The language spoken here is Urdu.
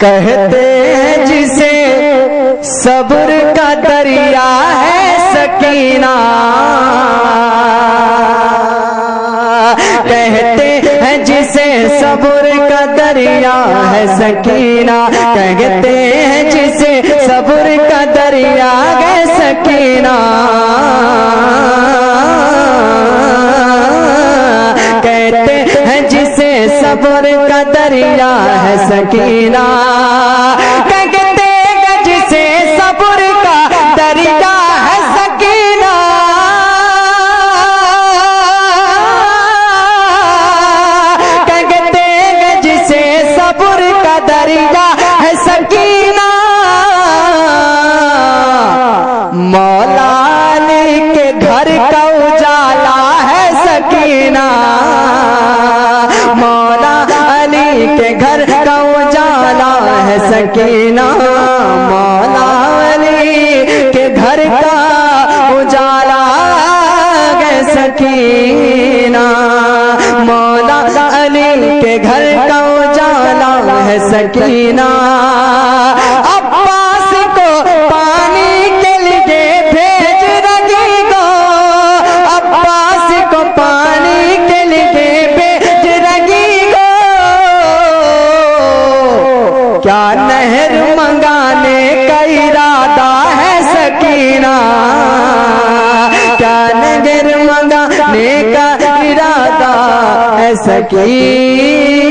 کہتے ہیں جسے صبر کا دریا ہے سکینہ، کہتے ہیں جسے صبر کا دریا ہے سکینہ، کہتے ہیں جسے صبر کا دریا ہے سکینہ، کہتے ہیں جسے صبر کا دریا ہے سکینہ، کہتے ہیں جسے صبر کا دریا ہے سکینہ، کہتے ہیں جسے صبر کا دریا ہے سکینہ، مولا علی کے گھر کا اجالا ہے سکینہ، مولا علی کے گھر کا اجالا ہے سکینہ، مولا علی کے گھر کا اجالا ہے سکینہ، مولا علی کے گھر کا اجالا ہے سکینہ، عباس کو پانی کے لیے بھیج رہی گو، عباس کو پانی کے لیے بھیج رہی گو، کیا نہر منگانے کا ارادہ ہے سکینہ، کیا نہر منگانے کا ارادہ ہے سکینہ،